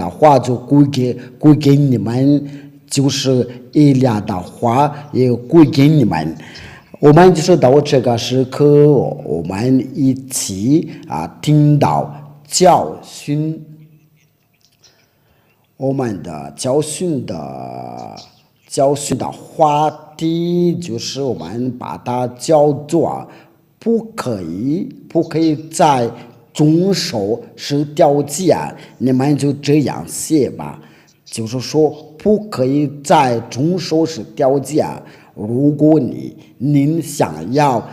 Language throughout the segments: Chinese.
的话就归给你们，就是以利亚的话也归给你们。我们就是到这个时刻，我们一起听到教训。我们的教训的话题就是我们把它叫做不可以在遵守十条诫，你们就这样写吧。就是说不可以在遵守十条诫。如果您想要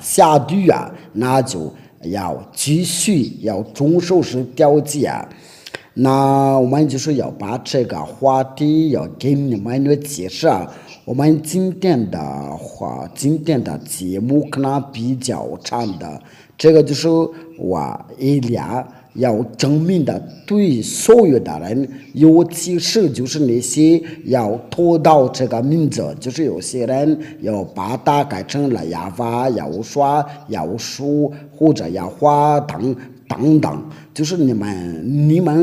下地那就要继续要遵守十条诫。那我们就是要把这个话题要给你们的解释。我们今天的节目可能比较长的，这个就是以利亚要证明的对所有的人，尤其是就是那些要拖到这个名字，就是有些人要把它改成了亚法、亚乌刷、亚乌书或者亚花等等，就是你们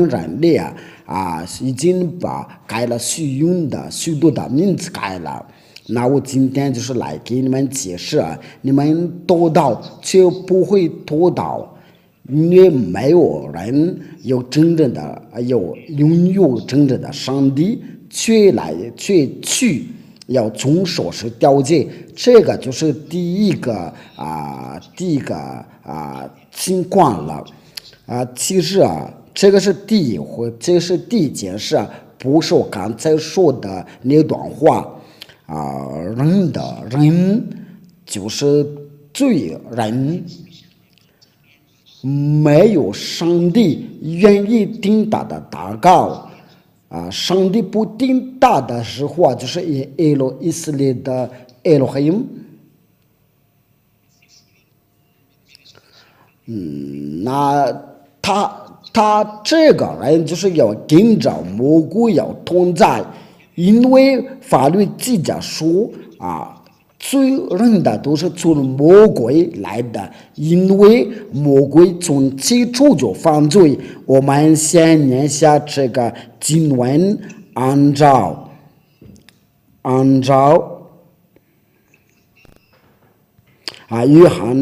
人类已经把改了许多的名字改了。那我今天就是来给你们解释你们拖到却不会拖到，因为没有人拥有真正的上帝，却去要遵守十条诫。这个就是第一个情况了。其实这个是第一件事，不是我刚才说的那段话。人就是罪人，没有上帝愿意听他的祷告上帝不听他的时候就是以色列的耶路黑。那他这个人就是要跟着魔鬼要同在，因为法律记着说罪人的都是从魔鬼来的，因为魔鬼从起初就犯罪。我们先念下这个经文，按照约翰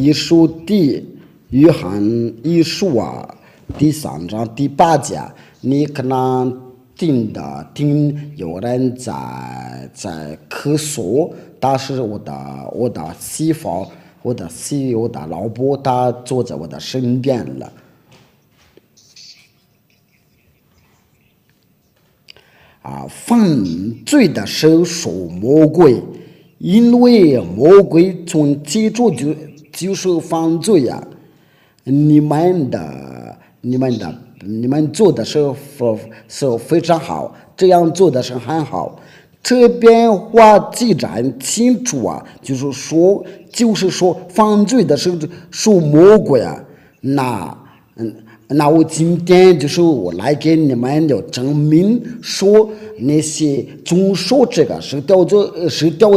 一书第3章第8节，你可能听有人在咳嗽，但是我的媳妇，我的老婆，她坐在我的身边了。犯罪的是属魔鬼，因为魔鬼从起初就是犯罪你们做的是非常好，这样做的是很好。这边话记载很清楚就是说犯罪的是属魔鬼那我今天就是我来给你们要证明说，那些遵守这个十条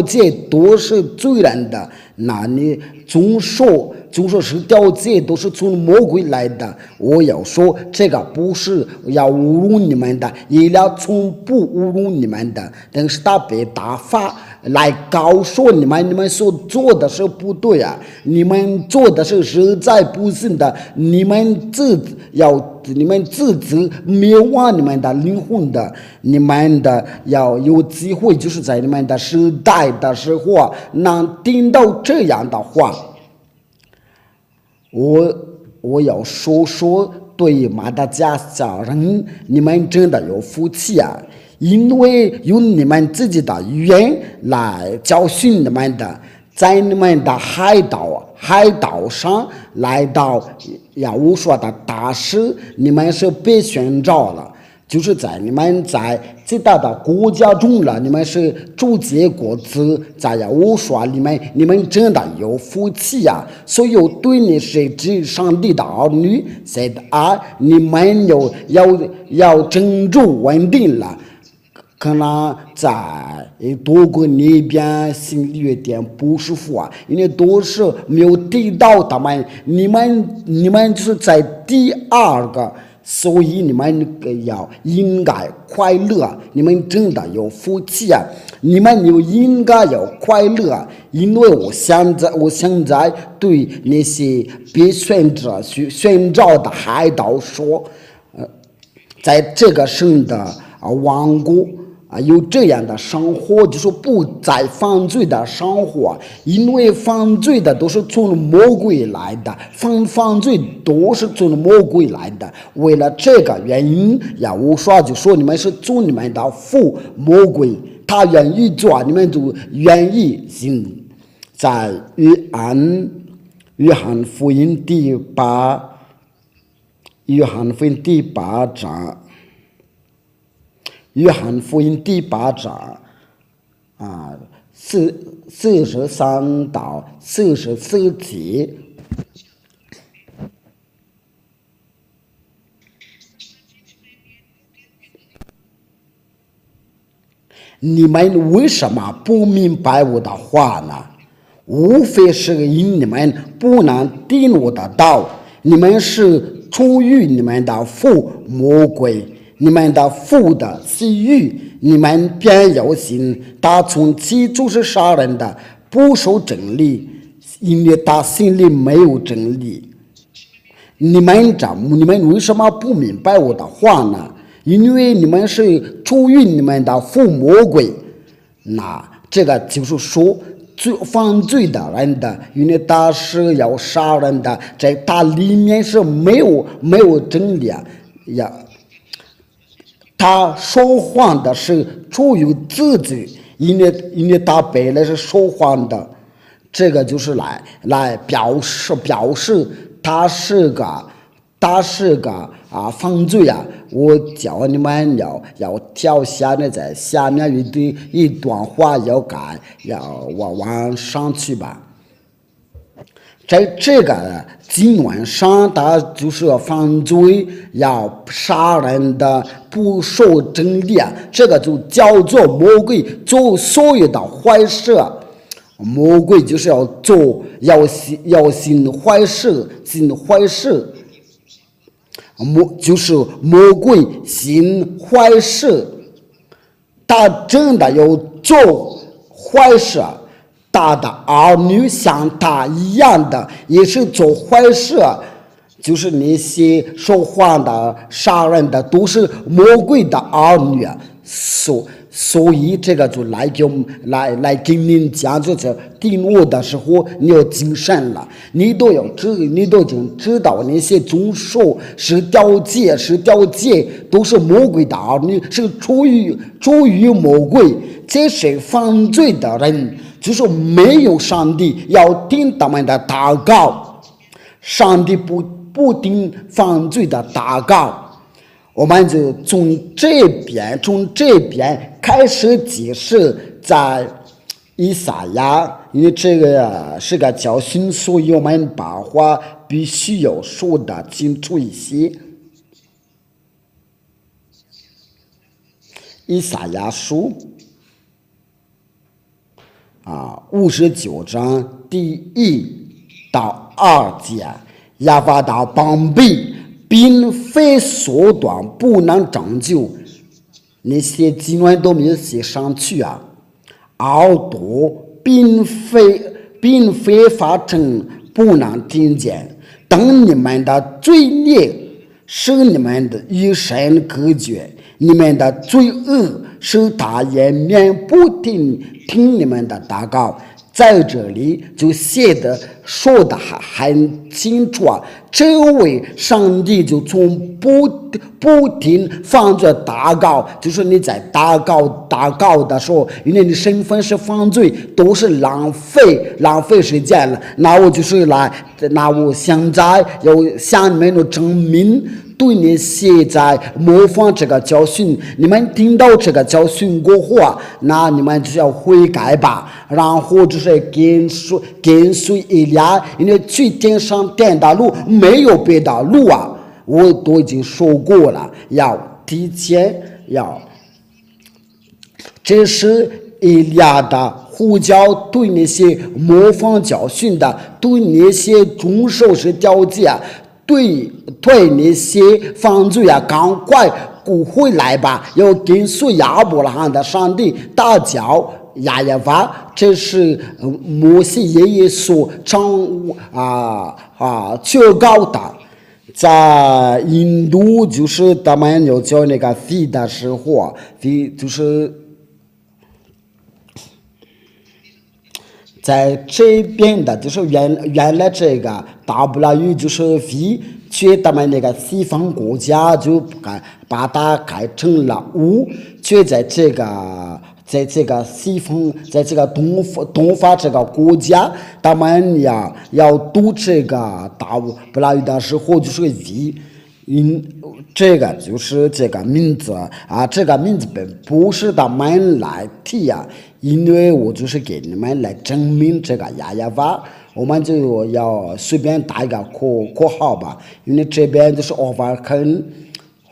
诫都是罪人的，那你遵守十条诫都是从魔鬼来的。我要说这个不是要侮辱你们的，也要从不侮辱你们的，但是他被打发来告诉你们所做的是不对你们做的是实在不行的，你们自己灭亡你们的灵魂的，你们的要有机会，就是在你们的时代的时候能听到这样的话。我要说对马达加斯加人，你们真的有福气因为用你们自己的语言来教训你们的，在你们的海岛上来到亚乌说的大使，你们是被选召了，就是在你们在最大的国家中了，你们是主结果子，在亚乌说里面，你们真的有福气所有对你是指上帝的儿女，你们要珍珠稳定了。可能在多过那边心里有点不舒服啊，因为都是没有得到他们，你们就是在第二个，所以你们应该快乐，你们真的有福气啊，你们就应该要快乐，因为我现在对那些被选召的海盗说，在这个神的王国。有这样的生活，就是不再犯罪的生活，因为犯罪的都是从魔鬼来的，犯罪都是从魔鬼来的。为了这个原因呀，我就说你们是从你们的父魔鬼，他愿意做，你们就愿意行。在约翰福音第八章。约翰福音第8章43到44节，你们为什么不明白我的话呢？无非是因你们不能听我的道，你们是出于你们的父魔鬼。你们的父的私欲，你们便要行，他从起就是杀人的，不守真理，因为他心里没有真理。你们为什么不明白我的话呢？因为你们是出于你们的父魔鬼。那这个就是说，犯罪的人的，因为他是要杀人的，在他里面是没有真理呀。他说谎的是出于自己，因为他本来是说谎的，这个就是来表示他是个犯罪啊！我叫你们要跳下来，在下面一段话要往上去吧。在这个经文上，他就是犯罪，要杀人的，不守真理，这个就叫做魔鬼做所有的坏事。魔鬼就是要行坏事，就是魔鬼行坏事，他真的要做坏事。他的儿女像他一样的也是做坏事，就是那些说谎的、杀人的都是魔鬼的儿女。所以这个就来跟您讲，就是听我的时候你要谨慎了，你都已经知道那些宗授10条戒都是魔鬼的儿女，是出于魔鬼。这些犯罪的人就是没有上帝要听他们的祷告，上帝不听犯罪的祷告。我们就从这边开始解释，在以赛亚，因为这个是个教训，所以我们把话必须要说的清楚一些。以赛亚书59章第1到2节，亚法的膀臂并非缩短不能拯救，那些经文都没有写上去啊。耳朵并非发成不能听见，当你们的罪孽使你们的与神隔绝，你们的罪恶使他也免不听你们的祷告。在这里就说的很清楚，这位上帝就从不停犯罪祷告，就是你在祷告的时候，因为你身份是犯罪，都是浪费时间了。那我现在要向你们证明，对你现在模仿这个教训，你们听到这个教训过后那你们就要悔改吧，然后就是跟随以利亚，因为去天上天的路没有别的路我都已经说过了，要提前要这是以利亚的呼叫，对那些模仿教训的，对那些遵守是条件，对那些犯罪赶快归回来吧，要跟随亚伯拉罕的上帝大叫亚耶娃。这是摩西爷爷所最高的。在印度就是他们要叫那个飞的时候，飞就是在这边的，就是原来这个大不拉语就是飞，去他们那个西方国家就把它改成了五，却在这个西方，在这个东方这个国家，他们要读这个大不拉语的时候就是V，这个就是这个名字这个名字不是他们来提因为我就是给你们来证明这个亚耶娃，我们就要随便打一个括号吧，因为这边就是 overcome。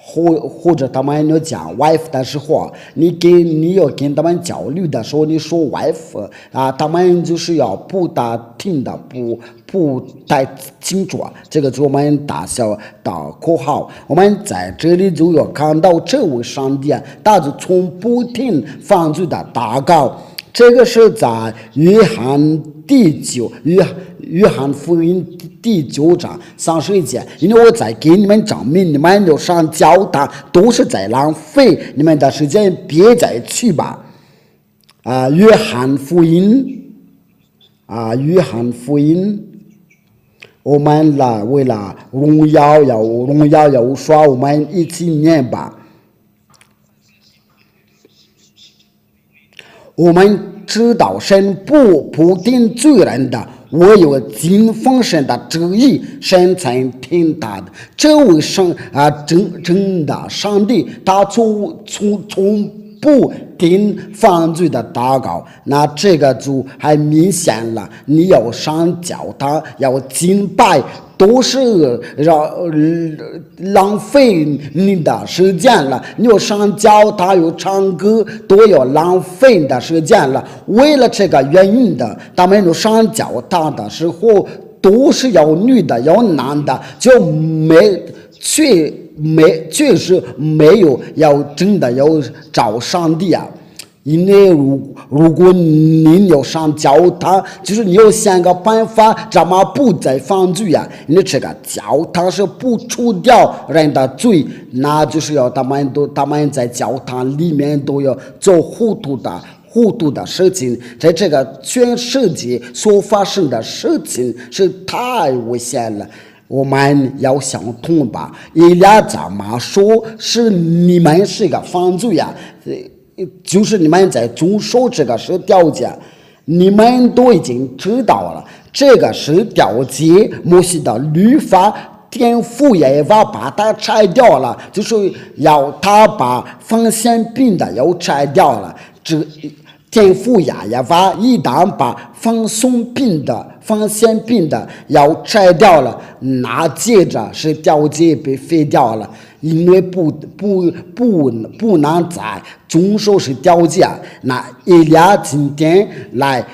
或者他们要讲 wife 的时候，你要跟他们交流的时候，你说 wife 他们就是要不大听的，不太清楚这个就我们打小的括号。我们在这里就要看到这位上帝他就从不听犯罪的祷告。这个是在约翰福音第9章31节，因为我在给你们证明，你们要上教堂都是在浪费你们的时间，别再去吧。约翰福音，我们为了荣耀要说，我们一起念吧。我们知道神不定罪人的，唯有敬奉神的旨意，神才听他的。这位真的上帝，他从不听犯罪的祷告，那这个就还明显了。你要上教堂，要敬拜，都是浪费你的时间了。你要上教堂，要唱歌，都要浪费你的时间了。为了这个原因的，他们上教堂的时候，都是要女的，要男的，就确实没有要真的要找上帝因为如果你要上教堂，就是你要想个办法，怎么不再犯罪因为这个教堂是不除掉人的罪，那就是要他们在教堂里面都要做糊涂的事情，在这个全世界所发生的事情是太危险了。我们要想通吧，以利亚怎么说是你们是一个犯罪就是你们在遵守这个是条件，你们都已经知道了，这个是条件，摩西的律法颠覆耶娃把它拆掉了，就是要他把放线饼的要拆掉了，颠覆耶娃一旦把放线饼的要拆掉了，那接着是条件被废掉了，因为不能再遵守是条件。那以利亚今天来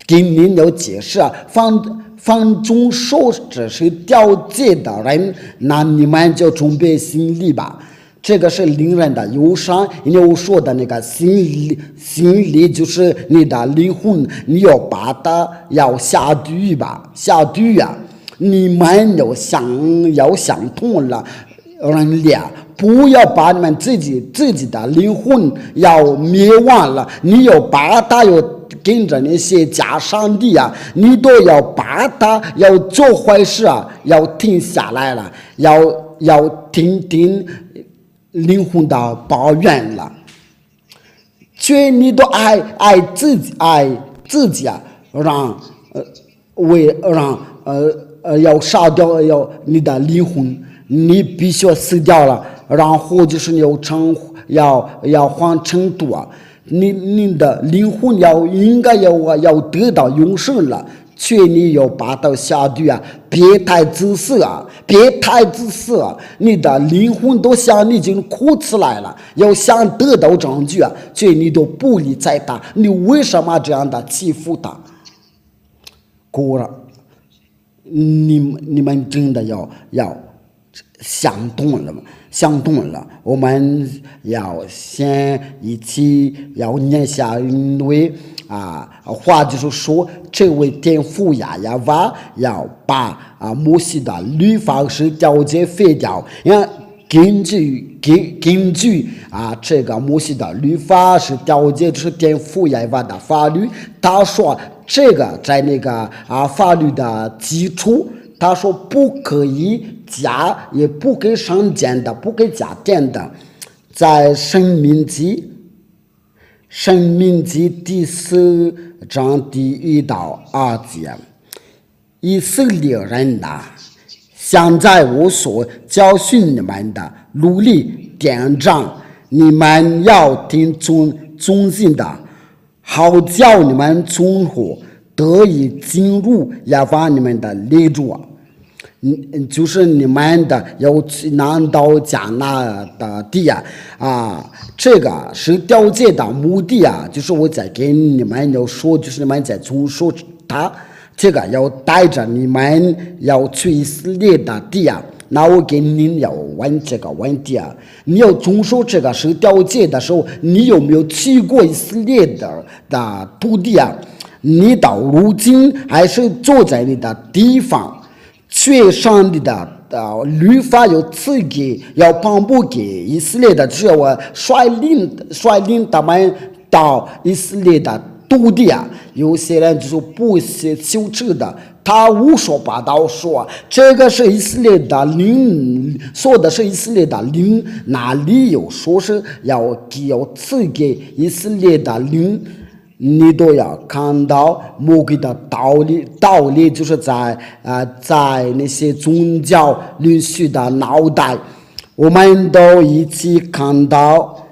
给你要解释放遵守这是条件的人，那你们就准备心理吧。这个是令人的忧伤，因为我说的那个心理就是你的灵魂，你要把它要下地狱吧，下地狱你们要想通了，人类不要把你们自己的灵魂要灭亡了，你要把它要跟着那些假上帝你都要把它要做坏事要停下来了，要听灵魂的抱怨了，全你都爱自己让要杀掉要你的灵魂，你必须要死掉了，然后就是你要换程度你的灵魂应该要得到永生了，劝你要把到下地啊，别太自私啊，别太自私啊！你的灵魂都想你已经哭起来了，要想得到证据啊，劝你都不理睬他，你为什么这样的欺负他？果然，你们真的要想通了吗？想通了，我们要先一起要念下因为话就是说，这位天父亚娃要把摩西的律法是调节废掉，根据这个摩西的律法是调节，就是天父亚娃的法律。他说这个在那个法律的基础，他说不可以加，也不可以上减的，不可以加减的，在申命记第4章第1到2节，以色列人呐，现在我所教训你们的律例典章，你们要听从信的，好叫你们存活，得以进入耶和华你们的列祖。就是你们的要去拿到迦南的地这个是调解的目的就是我在跟你们要说，就是你们在从说他这个要带着你们要去以色列的地那我给您要问这个问题你要遵守这个是调解的时候，你有没有去过以色列的土地你到如今还是坐在你的地方。确上帝的律法要赐给，要颁布给以色列的，就是我率领他们到以色列的土地有些人就是不羞耻的，他胡说八道说这个是以色列的灵，说的是以色列的灵，哪里有说是要赐给以色列的灵？你都要看到魔鬼的道理就是在那些宗教领袖的脑袋，我们都一起看到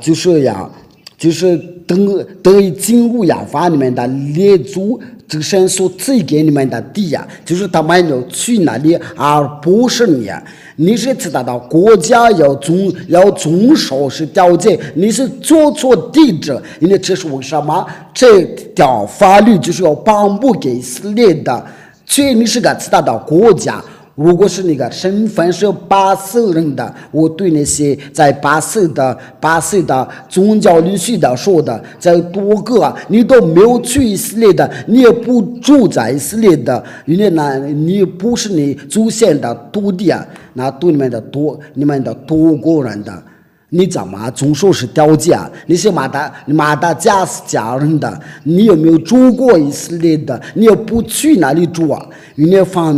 就是得以进入亚法里面的列祖之神所赐给你们的地就是他们要去那里，而不是你。你是知道国家要遵守是调解，你是做错地址，因为这是为什么？这条法律就是要颁布给以色列的，所以你是个知道的国家。如果是那个身份是巴色人的，我对那些在巴色的宗教领袖的说的，在多个你都没有去以色列的，你也不住在以色列的，因为你不是你祖先的土地那对你们的多国人的，你怎么总说是调解你是马达加斯加人的，你有没有住过以色列的？你也不去哪里住因为放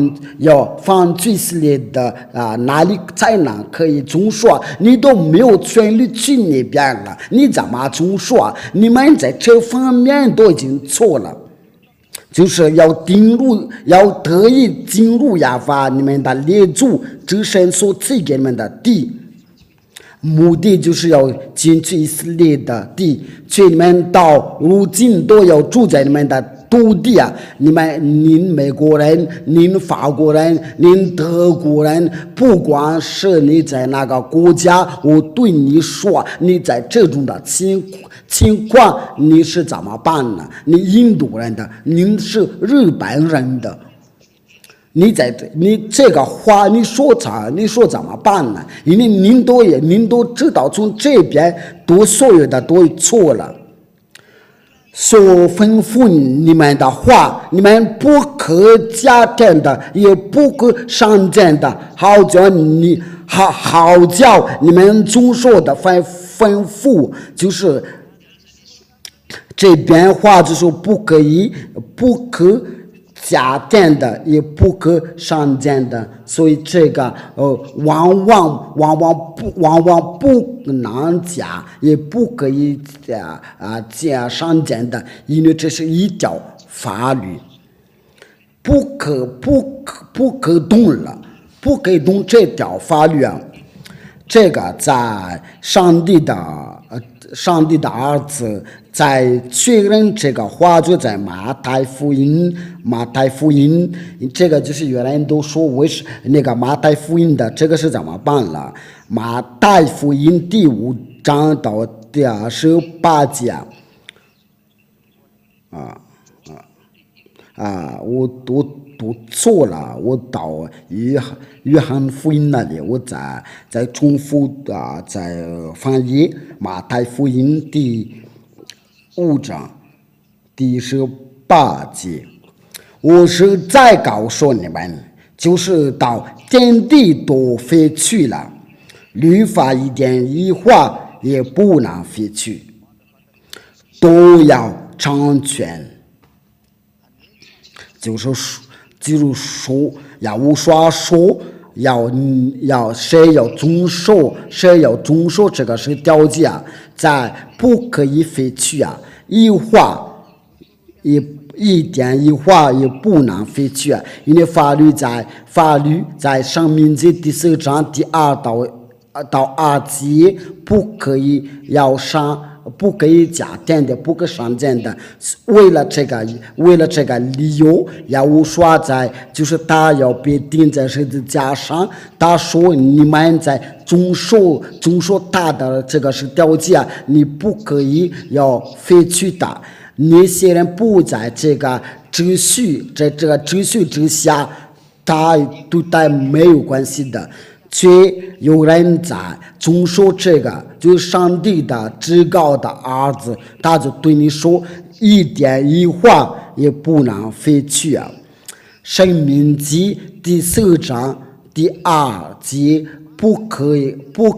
以色列的哪里才能可以总说？你都没有权利去那边了，你怎么总说？你们在这方面都已经错了。就是要得以进入亚法你们的列祖之神所赐给你们的地，目的就是要进去以色列的地，所以你们到如今都要住在你们的土地您美国人，您法国人，您德国人，不管是你在哪个国家，我对你说，你在这种的情况你是怎么办呢？你印度人的，您是日本人的，你这个话你说怎么办呢？因为您都知道从这边所有的都错了。所吩咐你们的话，你们不可加减的，也不可上减的，好叫你们遵守的吩咐，就是这边话就是不可加减的，也不可上减的，所以这个往往不能加，也不可以加上减的，因为这是一条法律，不可动了，不可以动这条法律这个在上帝的上帝的儿子在确认这个话，就在马太福音，这个就是原来人都说那个马太福音的这个是怎么办了？马太福音第5章到第28节我读错了，我到约翰福音那里，我再重复再翻译马太福音第5章第18节。我是再告诉你们，就是到天地都废去了，律法一点一画也不能废去，都要成全。就是说，要无说说，谁要遵守这个是条件啊，在不可以废去啊，一点一画也不能废去啊，因为法律在申命记第4章第2到2节不可以不可以加添的，不可删减的。为了这个理由，要无说就是他要被钉在十字架上。他说你们在遵守他的这个是条件，你不可以要废去他。那些人不在这个秩序之下，他对他没有关系的。却有人在遵守这个，就是上帝的至高的儿子，他就对你说，一点一画也不能废去啊。申命记第4章第2节不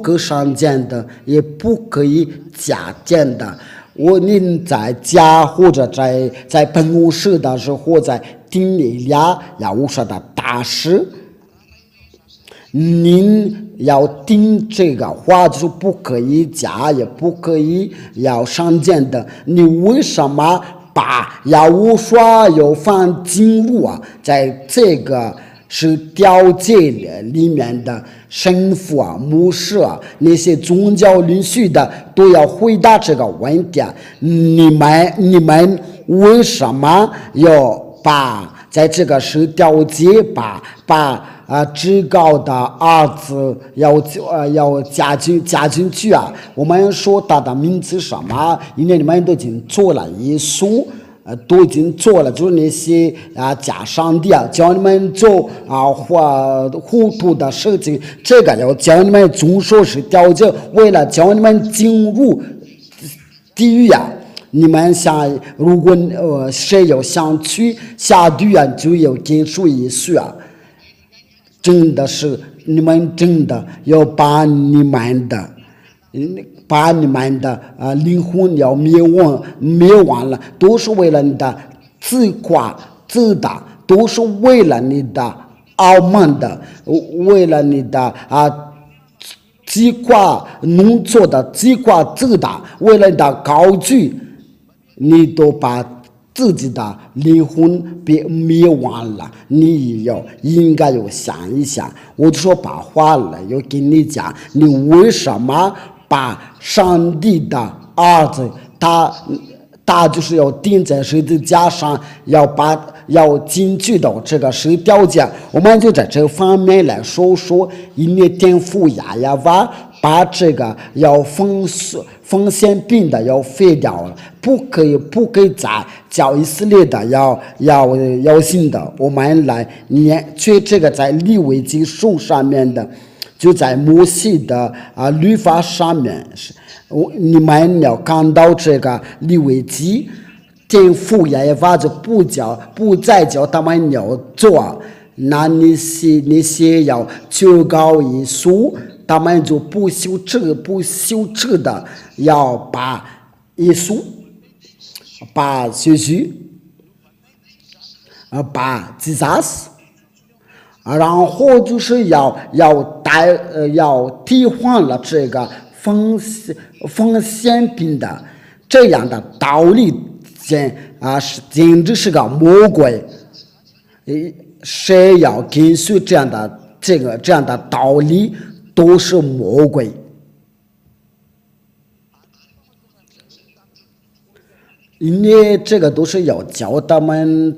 可删减的，也不可以加减的。您在家或者在办公室的时候，或在听你俩要无说的大事，您要听这个话，就是不可以加，也不可以要删减的。你为什么把要无说要放进入在这个是条件里面的神父牧师那些宗教领袖的都要回答这个问题。你们为什么要把在这个是条件把至高的儿子要加进去啊？我们说他的名字什么？因为你们都已经做了耶稣。都已经做了，就是那些假上帝教你们做糊涂的事情，这个要教你们遵守是条件，为了教你们进入地狱你们想，如果谁要想去下地狱就要跟随耶稣真的是你们真的要把你们的灵魂要灭亡了，都是为了你的自夸自大，都是为了你的傲慢的，为了你的自夸弄错的自夸自大，为了你的高举，你都把自己的灵魂被灭亡了。你应该要想一想，我就说把话了要跟你讲，你为什么把上帝的儿子他就是要钉在十字架上，要进去到这个十条件。我们就在这方面来说说，因为天父亚亚娃把这个要封线病的要废掉了，不可以再叫以色列的要信的。我们来念，这个在利未记书上面的，就在摩西的律法上面，你们要看到这个利未记，天父亚亚娃就不再叫他们要做，那些要求告耶稣，他们就不羞耻的要把耶稣把耶稣把Jesus。然后就是要替换了这个封线病的这样的道理，简直是个魔鬼。谁要跟随这样的道理，都是魔鬼。因为这个都是要教他们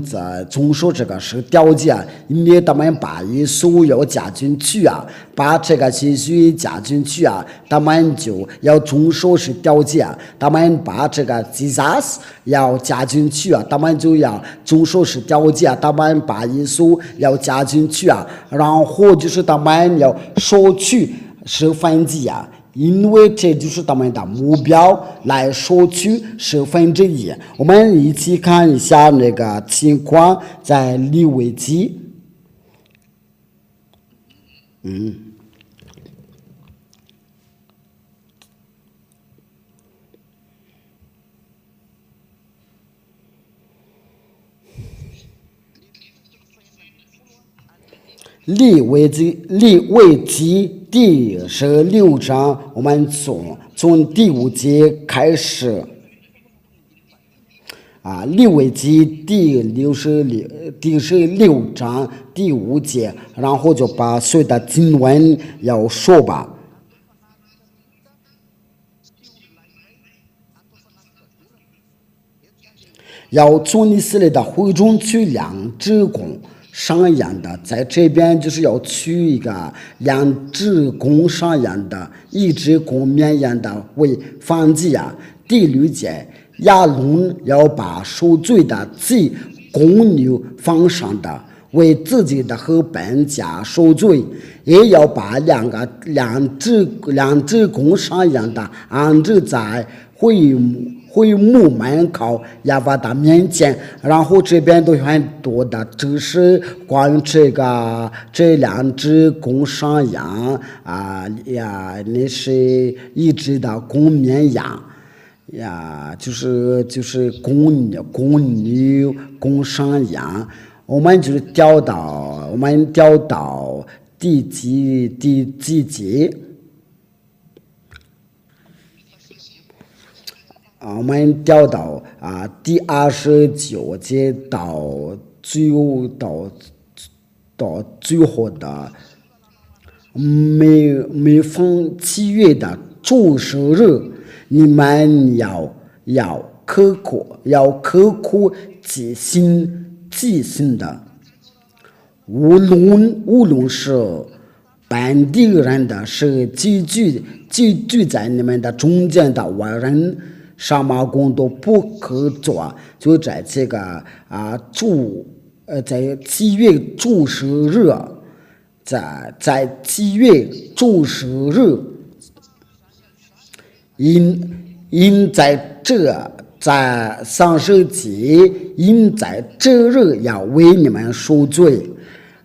在遵守这个是条件，因为他们把耶稣要加进去啊，把这个情绪加进去啊，他们就要遵守是条件，他们把这个 Jesus 要加进去啊，他们就要遵守是条件，他们把耶稣要加进去啊，然后就是他们要收取1/10啊。因为这就是他们的目标，来收取1/10。我们一起看一下那个情况，在利未记，利未记第16章，我们从第5节开始。利未记第16章第5节，然后就把所有的经文要说吧。要从以色列的会中取2只公上样的，在这边就是要取一个2只公上样的，1只公绵羊的为燔祭啊。第6节，亚伦要把赎罪的祭公牛放上的，为自己的和本家赎罪，也要把两只公上样的安置在会幕门口亚法的面前，然后这边都有很多的知识关于这2只公山羊那是1只的公绵羊呀，就是公牛、公山羊。我们就是调到第几节？我们调到第29节到最后的每逢7月的主日，你们要刻苦记心的，无论是本地人的，是寄居在你们的中间的外人，什么工都不可做，就在这个在7月主日，在7月主日，因在30节，因在这日要为你们赎罪，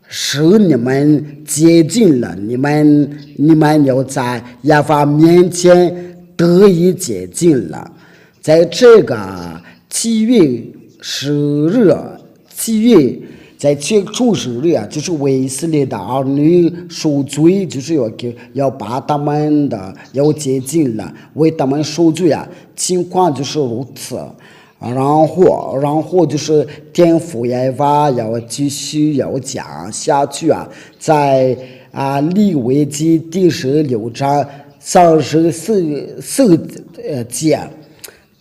使你们接近了，你们要在耶和华面前得以接近了。在这个7月10日，7月在这主日啊，就是为以色列的儿女赎罪，就是要把他们的要接近了，为他们赎罪啊，情况就是如此。然后就是天父耶和华要继续要讲下去啊，在利未记第16章34节，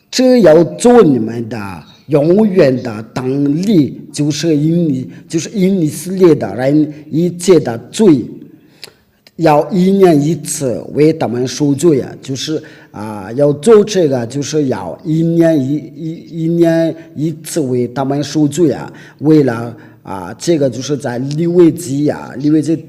这要做你们的永远的当力，就是因以色列的人一切的罪，要1年1次为他们赎罪啊，就是要做这个，就是要一年一次为他们赎罪啊。为了这个就是在利未记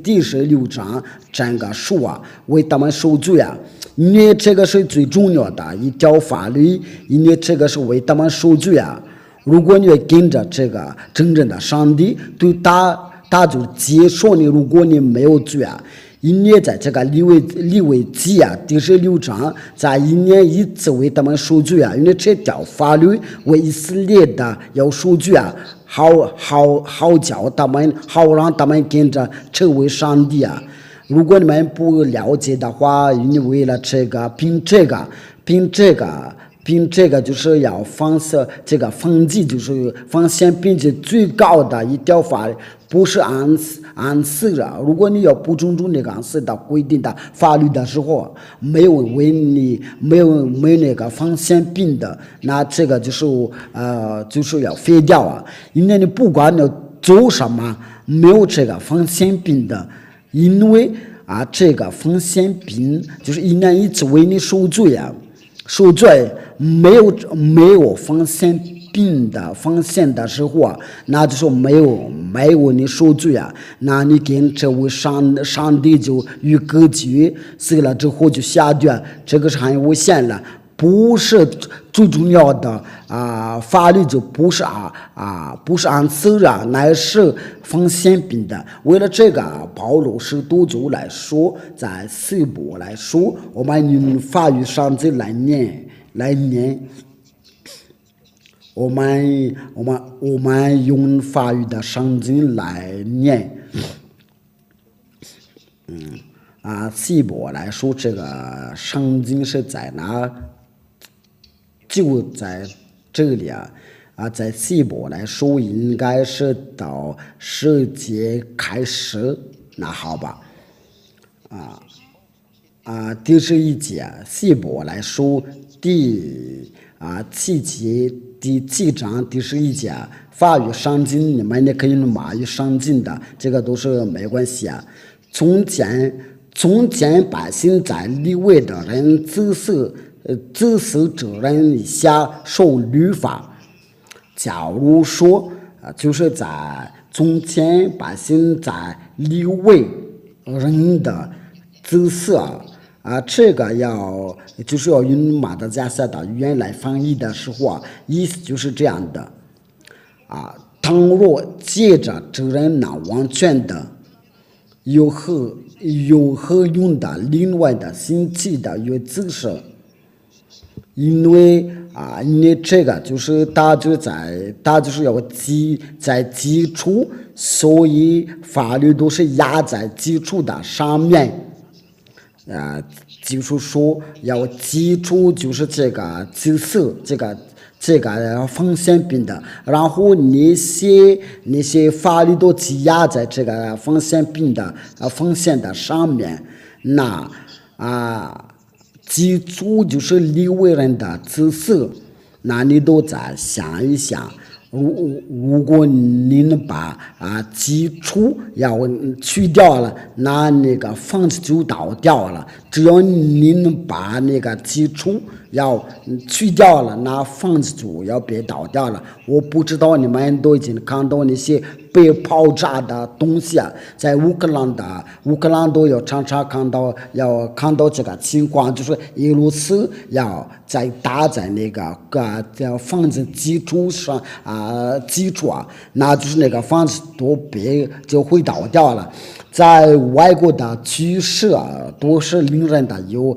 第16章整个书啊，为他们赎罪啊。因为这个是最重要的一条法律，因为这个是为他们赎罪啊。如果你跟着这个真正的上帝，对他就接受你。如果你没有罪啊，因为在这个利未记第16章，在1年1次为他们赎罪啊。因为这条法律为以色列的要赎罪啊，好教他们，好让他们跟着成为上帝啊。如果你们不了解的话，你为了这个凭这个并这个就是要放射这个封禁，就是放宪并且最高的一条法律，不是按时的。如果你要不尊重那个按时的规定的法律的时候，没有那个放宪并的，那这个就是要废掉啊。因为你不管你做什么，没有这个放宪并的，因为这个放宪并就是一年一次为你受罪啊。受罪没有放宪并的放宪的时候啊，那就是没有你受罪啊，那你跟这位上帝就与隔绝，死了之后就下地，这个是很危险了。不是最重要的法律就不是按时的，乃是放宪并的。为了这个，保罗使徒就来说，在希伯来说，我们用法语上字来念，我们用法语的圣经来念，希伯来说这个圣经是在哪？就在这里在希伯来说应该是到10节开始，那好吧，第11节，希伯来说第7章第11节，法语圣经你们也可以用马语圣经的，这个都是没关系啊。从前百姓在利未的人自私者人以下受律法。假如说就是在从前百姓在利未人的自私这个就是要用马达加斯的语言来翻译的时候意思就是这样的倘若借着这人那完全的有何用的另外的新奇的与知识，因为这个就是他就是要在基础，所以法律都是压在基础的上面就是说要基础就是这个知识这个放宪并的，然后那些法律都积压在这个放宪并的放宪的上面，那基础就是利未人的知识，那你都再想一想，如果你能把基础要去掉了，那个房子就倒掉了。只要你能把那个基础要去掉了，那房子就要被倒掉了。我不知道你们都已经看到那些被爆炸的东西在乌克兰都有常常看到这个情况，就是俄罗斯要再打在那个房子基础上那就是那个房子就会倒掉了。在外国的趋势都是令人的有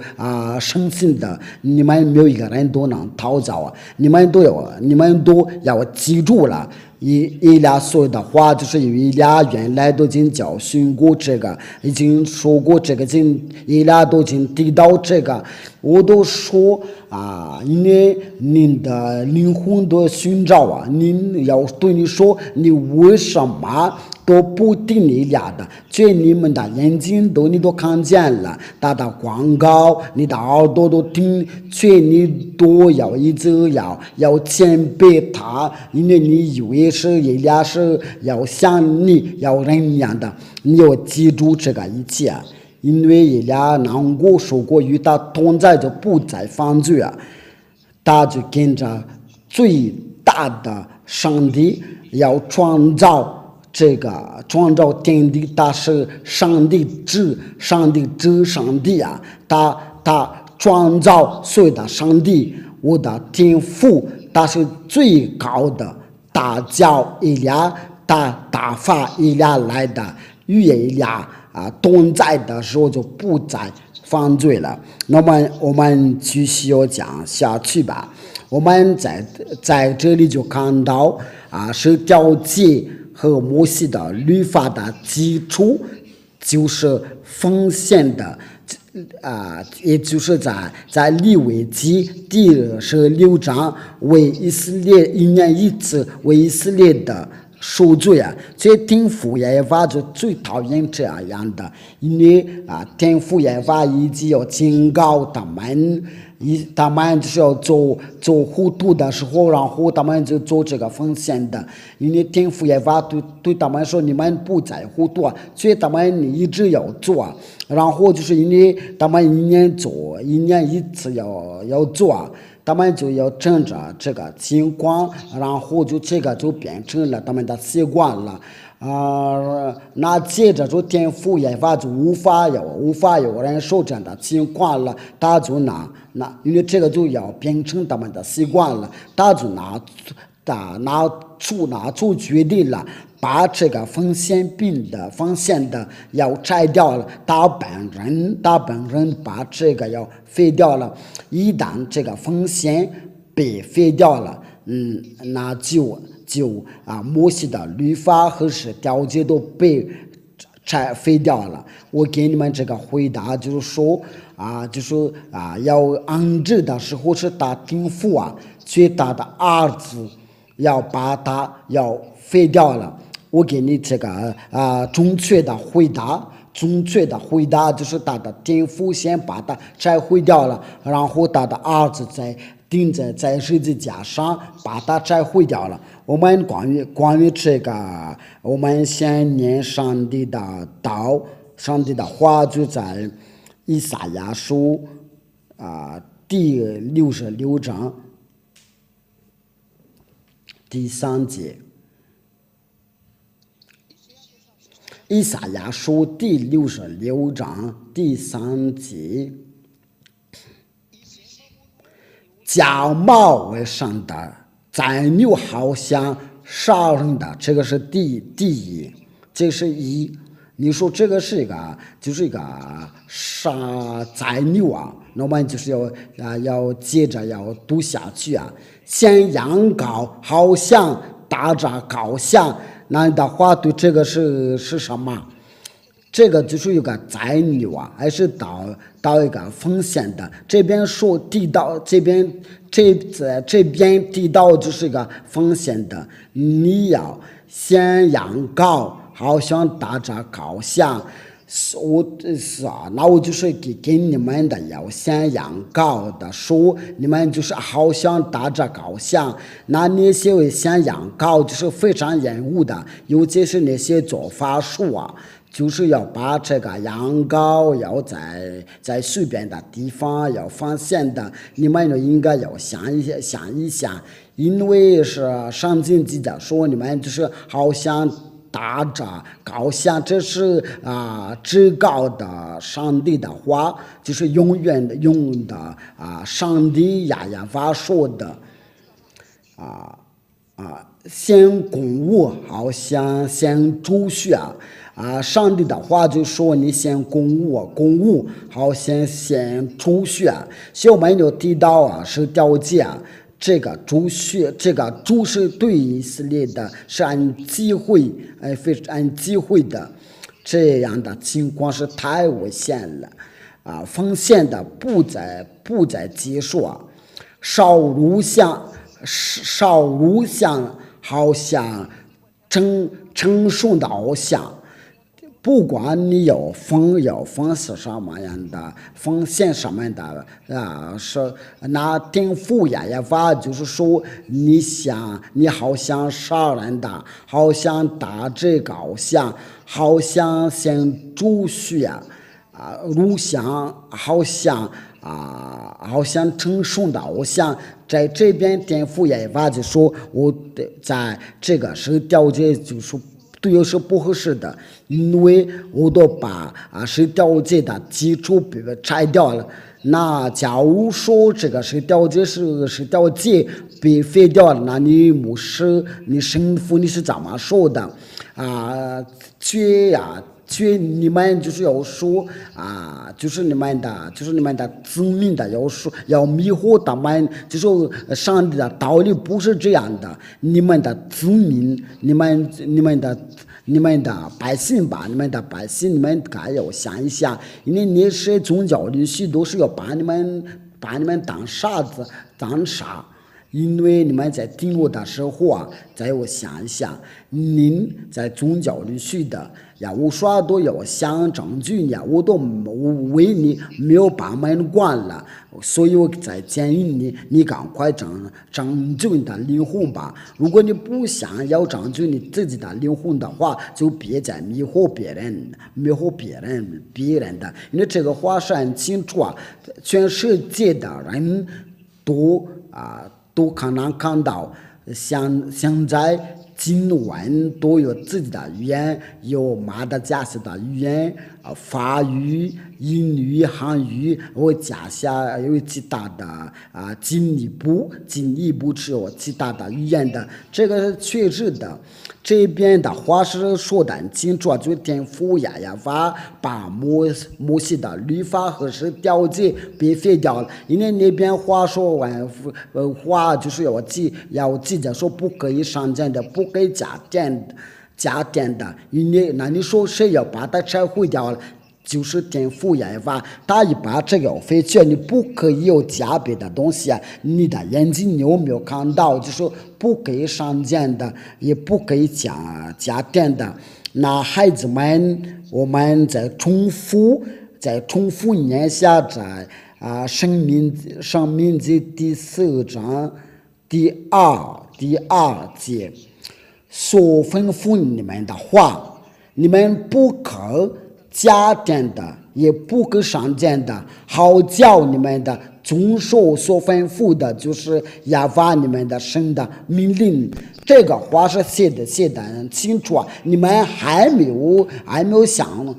伤心的，你们没有一个人都能逃走你们都要记住了。以俩说的话，就是以俩原来都已经教训过这个，已经说过这个，以俩都已经提到这个，我都说因为您的灵魂都寻找您要对你说，你为什么都不听你俩的？这你们的眼睛你都看见了，打的广告，你的耳朵都听，这你都要一直要谦卑他，因为你以为是人家是要像你要人一样的，你要记住这个一切因为人家难过说过与他同在就不再犯罪他就跟着最大的上帝要创造天地，他是上帝上帝他创造所有的上帝，我的天父，他是最高的，大教以俩，大法以俩来的，与以俩同在的时候就不再犯罪了。那么我们继续要讲下去吧。我们在这里就看到是条诫和摩西的律法的基础，就是奉献的也就是在利未记第16章为以色列一年一次为以色列的赎罪啊，所以天父耶和华就最讨厌这样的，因为天父耶和华已经要警告他们。他们就是要做糊涂的时候，然后他们就做这个奉献的，因为天父耶和华对他们说你们不在糊涂啊，所以他们一直要做啊，然后就是因为他们一年一次要做啊，他们就要趁着这个情况，然后就这个就变成了他们的习惯了。那接着就天父耶和华就无法有人受这样的情况了，他就拿因为这个就要变成他们的习惯了，他就拿出决定了，把这个奉献的要拆掉了，他本人把这个要废掉了，一旦这个奉献被废掉了，那就摩西的律法和是条件都被废掉了。我给你们这个回答就是说要安置的时候是他天父最大的儿子要把它要废掉了。我给你这个正确的回答就是他的天父先把它拆毁掉了，然后他的儿子钉在十字架上把它拆毁掉了。我们关于这个，我们先念上帝的道，上帝的话就在以赛亚书第66章第3节。以赛亚书第66章第3节，假冒为神的宰牛好像杀人的，这个是第一，这是一。你说这个是就是一个杀宰牛那么就是要接着要读下去先羊羔好像打着羔相，那你的话对这个是什么？这个就是一个宰牛还是到一个奉献的？这边说地道，这边地道就是一个奉献的。你要先羊羔，好像打着羔相。那我就是给你们的要先羊羔的说，你们就是好像打着羔相。那些为先羊羔就是非常严酷的，尤其是那些做法术就是要把这个羊羔要在随便的地方要放献的，你们就应该要想一想，因为是上经记载说你们就是好像打着羔相，这是至高的上帝的话，就是永远的用的上帝耶和华说的先公物好像先主血上帝的话就说你先公物好像先主血，所以我们有提到是条件这个主血，这个主是对以色列的是按机会的，这样的情况是太危险了奉献的不再接受少如像好像称颂的偶像，不管你要奉是什么样的奉献什么的是那天父耶和华就是说你好像杀人的，好像打这个偶像，好像先主血如像好像称颂的偶像，在这边天父耶和华就说我在这个是条件就是对是不合适的，因为我都把是条件的基础被拆掉了。那假如说这个是条件被废掉了，那你牧师你神父你是怎么说的？你们就是要说就是你们的子民的要说要迷惑他们，就是上帝的道理不是这样的。你们的子民，你们的百姓吧，你们的百姓，你们该要想一想，因为那些宗教领袖都是要把你们当傻子当傻。因为你们在听我的时候再我想一想，您在宗教里去的呀，我说都要想证据呢，我都为你没有把门关了，所以我在建议你赶快拯救你的灵魂吧。如果你不想要拯救你自己的灵魂的话，就别再迷惑别人的，因为这个话是很清楚全世界的人都可能看到，现在今晚都有自己的语言，有马达加斯的语言，法语、英语、韩语，我加下有其他的进一步是有其他的语言的，这个是确实的。这边的话是说的很清楚，就天父呀法把摩西的律法和是条件被废掉了，因为那边话说完话就是要记着说不可以上谏的，不可以加点的，因为那你说谁要把它拆毁掉了？就是天父呀法，他一把这个废去，你不可以有加别的东西你的眼睛你有没有看到？就说不可以上谏的，也不可以加点的。那孩子们，我们再重复念下在申命记第4章第二节所吩咐你们的话，你们不可加点的，也不可上谏的，好叫你们的遵守所吩咐的，就是亚法你们的神的命令。这个话是写的很清楚你们还没有想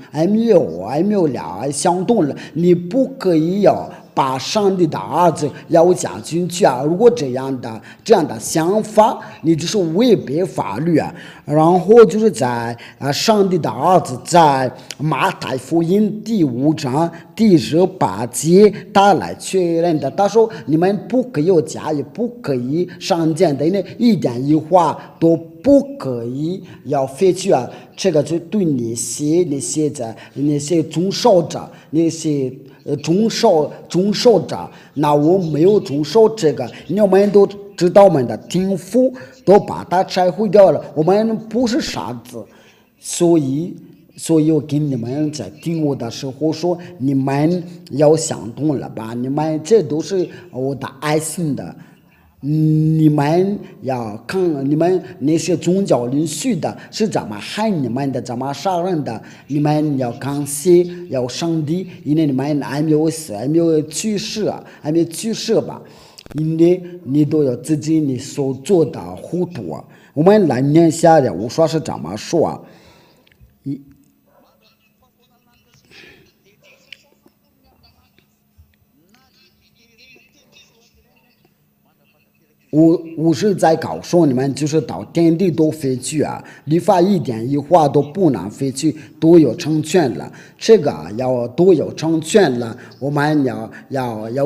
动了，你不可以要把上帝的儿子要加进去如果这样的想法，你就是违背法律然后就是在上帝的儿子在马太福音第5章第18节他来确认的，他说你们不可以加，也不可以上谏的，因为一点一话都不可以要废去这个就对那些遵守者，那些遵守者，那我没有遵守这个，因为我们都知道我们的天父都把它拆毁掉了，我们不是傻子，所以我跟你们在听我的时候说，你们要想通了吧？你们这都是我的爱心的。你们要看你们那些宗教领袖的是怎么害你们的，怎么杀人的，你们要感谢要上帝，因为你们还没有死，还没有去世吧，因为你都要自己你所做的糊涂我们来念下来我说是怎么说我是在告诉你们，就是到天地都废去律法一点一话都不能废去，都有成全了。这个都有成全了，我们要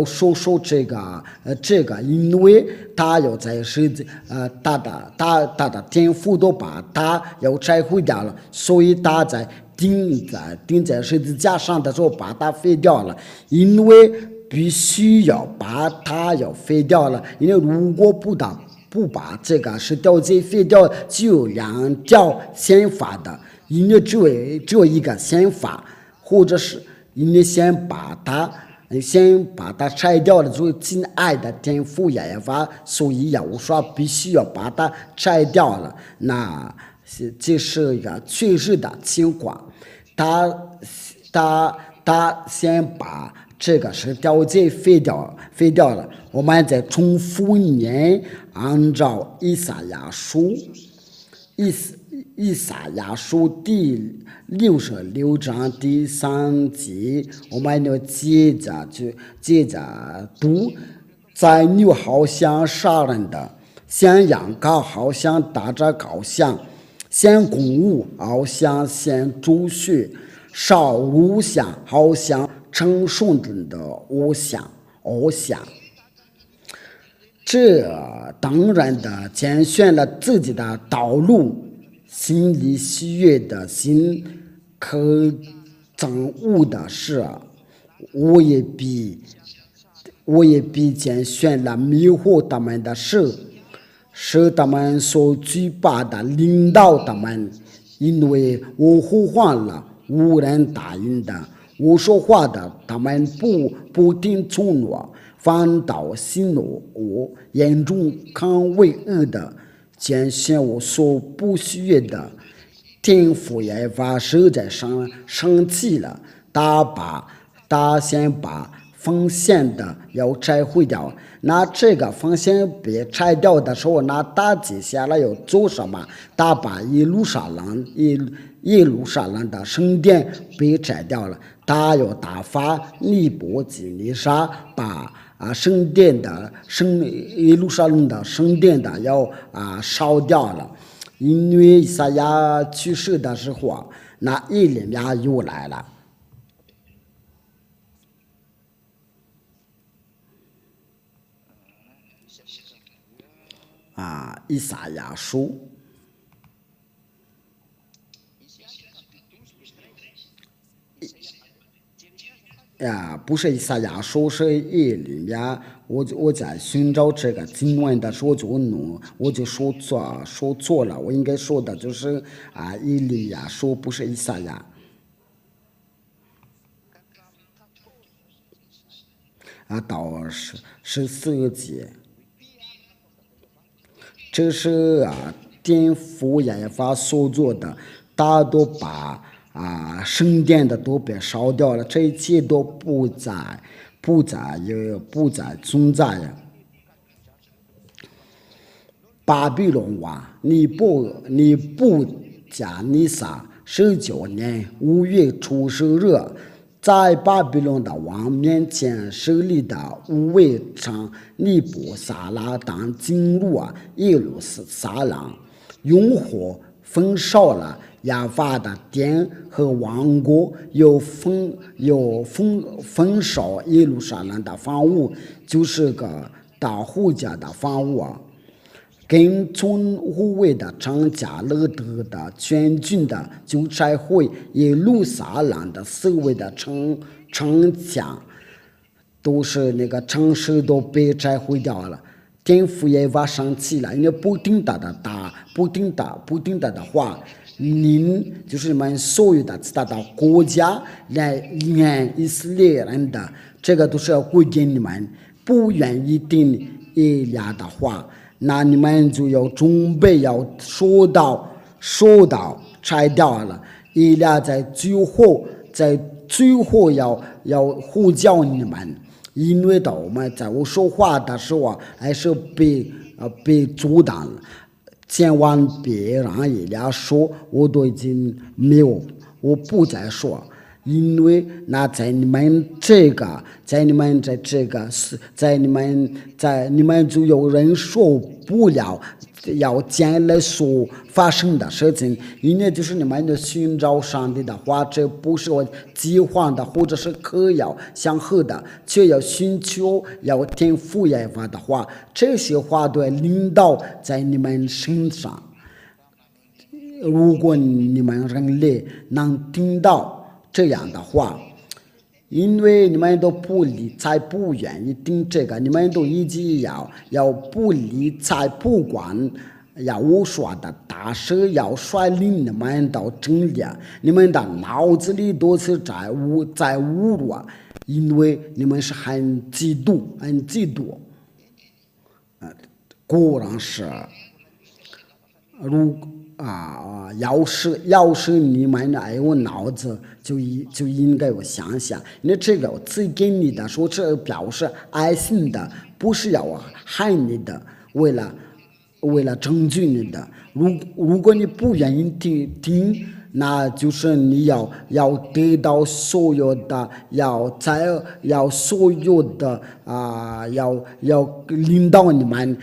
说这个，因为他要在他的天赋都把他要拆毁掉了，所以他在钉在十字架上的时候把它废掉了，因为必须要把它要废掉了，因为如果不把这个是条件废掉，就有两条宪法的，因为只有一个宪法，或者是因为先把它拆掉了，就亲爱的天父耶和华，所以我说必须要把它拆掉了，那这是一个确实的情况，他先把这个是条件废掉了，我们再重复念，按照以赛亚书第66章第3节，我们要接着读，宰牛好像杀人的，像羊羔好像打着羔羊，献公物，好像献猪血，烧乳香，好像称颂中的偶像。这当然的拣选了自己的道路，心里喜悦的心可憎恶的事，我也必拣选了迷惑他们的事，使他们所惧怕的领导他们，因为我呼唤了，无人答应的。我说话的，他们不听从我，反倒息怒我，眼中看为恶的，拣选我所不喜悦的。天父也发实在生气了，他先把奉献的要拆毁掉。那这个奉献被拆掉的时候，那他接下来要做什么？他把耶路撒冷的圣殿被拆掉了，他要打发尼布甲尼撒把耶路撒冷的圣殿的要烧掉了。因为以赛亚去世的时候，那以利亚又来了。以赛亚书不是以赛亚书，是以利亚。我在寻找这个经文的时候我就说错了，我应该说的就是以利亚书，不是以赛亚。到14节，这是颠覆耶和华所做的，他都把圣殿的都被烧掉了，这一切都不再存在了。巴比伦王尼布甲尼撒19年5月初10日，在巴比伦的王面前设立的五位长尼布撒拉当进入耶路撒冷，用火焚烧了亚法的殿和王国，又焚烧耶路撒冷的房屋，就是个大户家的房屋。跟从护卫的长加勒德的全军的就拆毁耶路撒冷的四围的城墙，都是那个城市都被拆毁掉了。天父耶和华生气了，因为不听他的话，就是你们所有的其他的国家来连以色列人的，这个都是要归给你们，不愿意听以利亚的话，那你们就要准备要说到拆掉了。以利亚在最后要呼叫你们，因为在我说话的时候还是被阻挡了。千万别让以利亚说我都已经没有，我不再说，因为那在你们就有人受不了要将来所发生的事情，因为就是你们的寻找上帝的话，这不是我计划的或者是可要相合的，却要寻求要听父耶和华的话，这些话都要领导在你们身上。如果你们人类能听到这样的话，因为你们都不理睬，不愿意听这个，你们都一直要不理睬，不管要我说的大事，要率领你们到真理，你们的脑子里都是在侮辱，因为你们是很嫉妒。果然是，要是你们有脑子，就应该有想想，因为这个我赐给你的说是表示爱心的，不是要害你的，为了拯救你的。如果你不愿意听，那就是你要得到所有的，要所有的要领导你们。